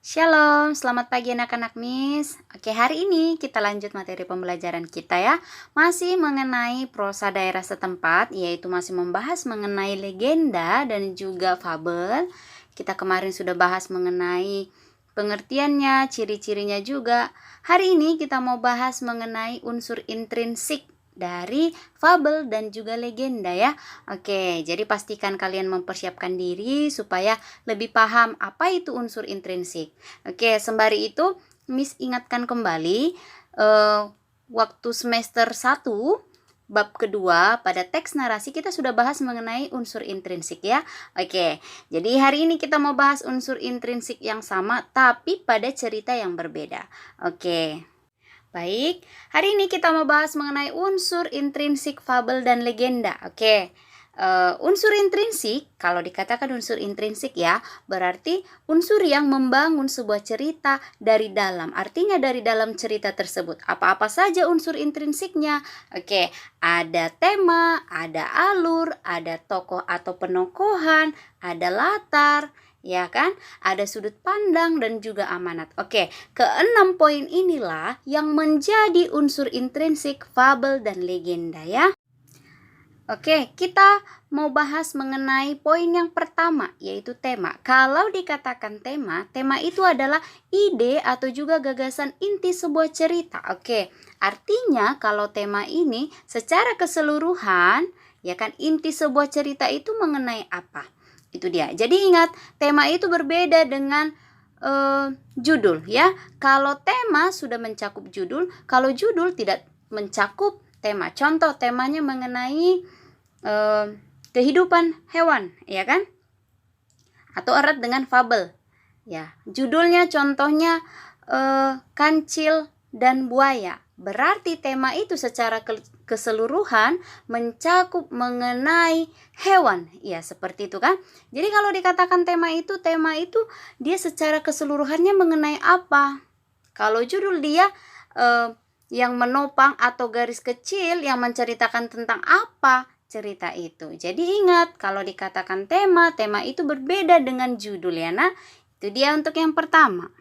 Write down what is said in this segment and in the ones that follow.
Shalom, selamat pagi anak-anak Miss. Oke, hari ini kita lanjut materi pembelajaran kita ya. Masih mengenai prosa daerah setempat, yaitu masih membahas mengenai legenda dan juga fabel. Kita kemarin sudah bahas mengenai pengertiannya, ciri-cirinya juga. Hari ini kita mau bahas mengenai unsur intrinsik dari fabel dan juga legenda ya. Oke, jadi pastikan kalian mempersiapkan diri supaya lebih paham apa itu unsur intrinsik. Oke, sembari itu Miss ingatkan kembali waktu semester 1 bab kedua pada teks narasi kita sudah bahas mengenai unsur intrinsik ya. Oke, jadi hari ini kita mau bahas unsur intrinsik yang sama tapi pada cerita yang berbeda. Oke. Baik, hari ini kita mau bahas mengenai unsur intrinsik fabel dan legenda. Oke, unsur intrinsik, kalau dikatakan unsur intrinsik ya, berarti unsur yang membangun sebuah cerita dari dalam. Artinya dari dalam cerita tersebut. Apa-apa saja unsur intrinsiknya? Oke, ada tema, ada alur, ada tokoh atau penokohan, ada latar, ya kan? Ada sudut pandang dan juga amanat. Oke, keenam poin inilah yang menjadi unsur intrinsik fabel dan legenda ya. Oke, kita mau bahas mengenai poin yang pertama, yaitu tema. Kalau dikatakan tema, tema itu adalah ide atau juga gagasan inti sebuah cerita. Oke, artinya kalau tema ini secara keseluruhan, ya kan, inti sebuah cerita itu mengenai apa? Itu dia. Jadi ingat, tema itu berbeda dengan judul ya. Kalau tema sudah mencakup judul, kalau judul tidak mencakup tema. Contoh temanya mengenai kehidupan hewan, ya kan? Atau erat dengan fabel. Ya, judulnya contohnya kancil dan buaya. Berarti tema itu secara keseluruhan mencakup mengenai hewan. Ya, seperti itu kan? Jadi kalau dikatakan tema itu dia secara keseluruhannya mengenai apa? Kalau judul dia yang menopang atau garis kecil yang menceritakan tentang apa cerita itu. Jadi ingat, kalau dikatakan tema itu berbeda dengan judul ya. Nah, itu dia untuk yang pertama.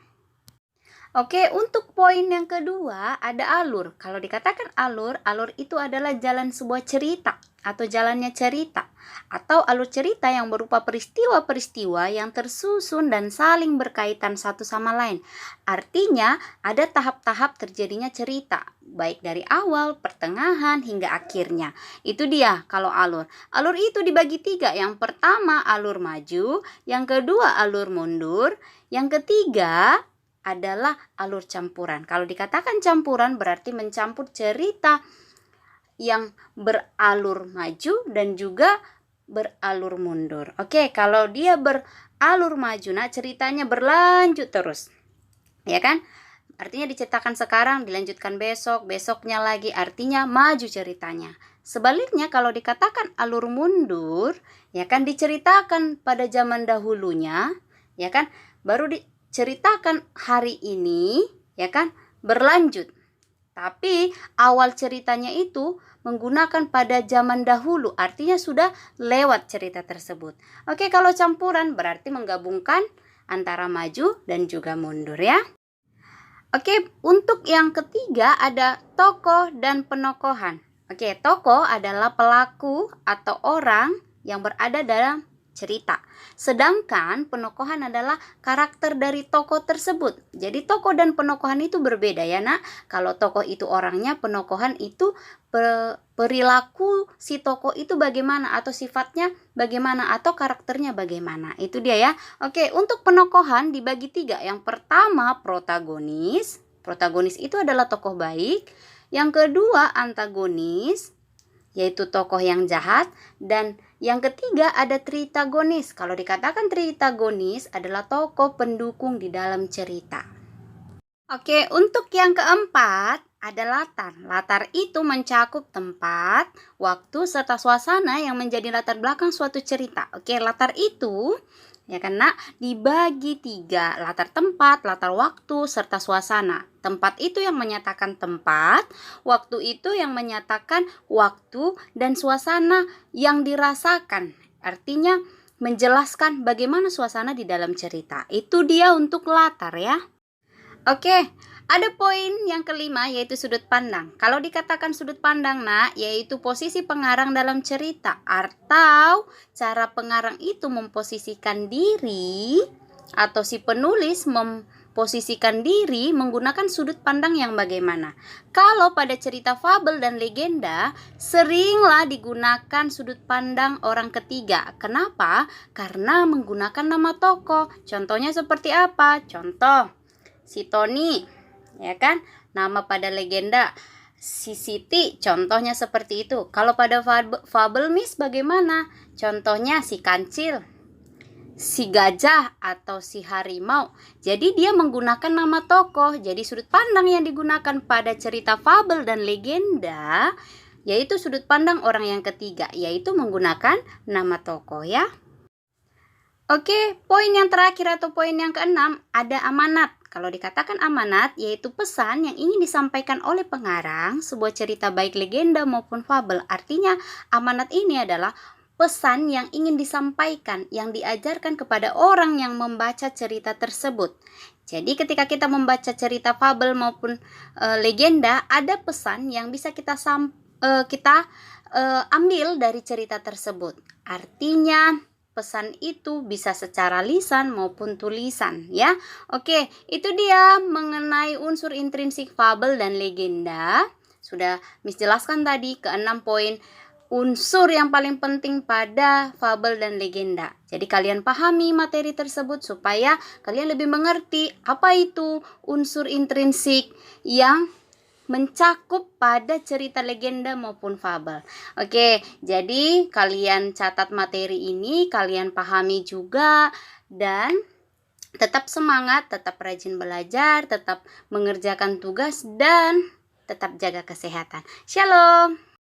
Oke, untuk poin yang kedua ada alur. Kalau dikatakan alur itu adalah jalan sebuah cerita atau jalannya cerita atau alur cerita yang berupa peristiwa-peristiwa yang tersusun dan saling berkaitan satu sama lain. Artinya ada tahap-tahap terjadinya cerita, baik dari awal, pertengahan hingga akhirnya. Itu dia kalau alur. Alur itu dibagi 3. Yang pertama alur maju, yang kedua alur mundur, yang ketiga adalah alur campuran. Kalau dikatakan campuran berarti mencampur cerita yang beralur maju dan juga beralur mundur. Oke, kalau dia beralur maju, nah ceritanya berlanjut terus. Ya kan? Artinya diceritakan sekarang, dilanjutkan besok, besoknya lagi, artinya maju ceritanya. Sebaliknya kalau dikatakan alur mundur, ya kan, diceritakan pada zaman dahulunya, ya kan, baru diceritakan hari ini, ya kan, berlanjut. Tapi awal ceritanya itu menggunakan pada zaman dahulu, artinya sudah lewat cerita tersebut. Oke, kalau campuran berarti menggabungkan antara maju dan juga mundur ya. Oke, untuk yang ketiga ada tokoh dan penokohan. Oke, tokoh adalah pelaku atau orang yang berada dalam cerita. Sedangkan penokohan adalah karakter dari tokoh tersebut. Jadi tokoh dan penokohan itu berbeda ya nak. Kalau tokoh itu orangnya, penokohan itu perilaku si tokoh itu bagaimana atau sifatnya bagaimana atau karakternya bagaimana. Itu dia ya. Oke, untuk penokohan dibagi 3. Yang pertama protagonis. Protagonis itu adalah tokoh baik. Yang kedua antagonis, yaitu tokoh yang jahat. Dan yang ketiga ada tritagonis. Kalau dikatakan tritagonis adalah tokoh pendukung di dalam cerita. Oke, untuk yang keempat ada latar. Latar itu mencakup tempat, waktu, serta suasana yang menjadi latar belakang suatu cerita. Oke, latar itu ya karena dibagi 3, latar tempat, latar waktu, serta suasana. Tempat itu yang menyatakan tempat, waktu itu yang menyatakan waktu, dan suasana yang dirasakan. Artinya menjelaskan bagaimana suasana di dalam cerita. Itu dia untuk latar ya. Oke, ada poin yang kelima yaitu sudut pandang. Kalau dikatakan sudut pandang, yaitu posisi pengarang dalam cerita atau cara pengarang itu memposisikan diri atau si penulis memposisikan diri menggunakan sudut pandang yang bagaimana. Kalau pada cerita fabel dan legenda, seringlah digunakan sudut pandang orang ketiga. Kenapa? Karena menggunakan nama tokoh. Contohnya seperti apa? Contoh, si Tony, ya kan? Nama pada legenda. Si Siti, contohnya seperti itu. Kalau pada fabel Miss bagaimana? Contohnya si Kancil, si gajah atau si harimau. Jadi dia menggunakan nama tokoh. Jadi sudut pandang yang digunakan pada cerita fabel dan legenda yaitu sudut pandang orang yang ketiga, yaitu menggunakan nama tokoh ya. Oke, poin yang terakhir atau poin yang keenam, ada amanat. Kalau dikatakan amanat, yaitu pesan yang ingin disampaikan oleh pengarang sebuah cerita baik legenda maupun fabel. Artinya, amanat ini adalah pesan yang ingin disampaikan, yang diajarkan kepada orang yang membaca cerita tersebut. Jadi ketika kita membaca cerita fabel maupun legenda, ada pesan yang bisa kita ambil dari cerita tersebut. Artinya, pesan itu bisa secara lisan maupun tulisan ya. Oke, itu dia mengenai unsur intrinsik fabel dan legenda. Sudah Miss jelaskan tadi ke-6 poin unsur yang paling penting pada fabel dan legenda. Jadi kalian pahami materi tersebut supaya kalian lebih mengerti apa itu unsur intrinsik yang mencakup pada cerita legenda maupun fabel. Oke, jadi kalian catat materi ini, kalian pahami juga, dan tetap semangat, tetap rajin belajar, tetap mengerjakan tugas, dan tetap jaga kesehatan. Shalom.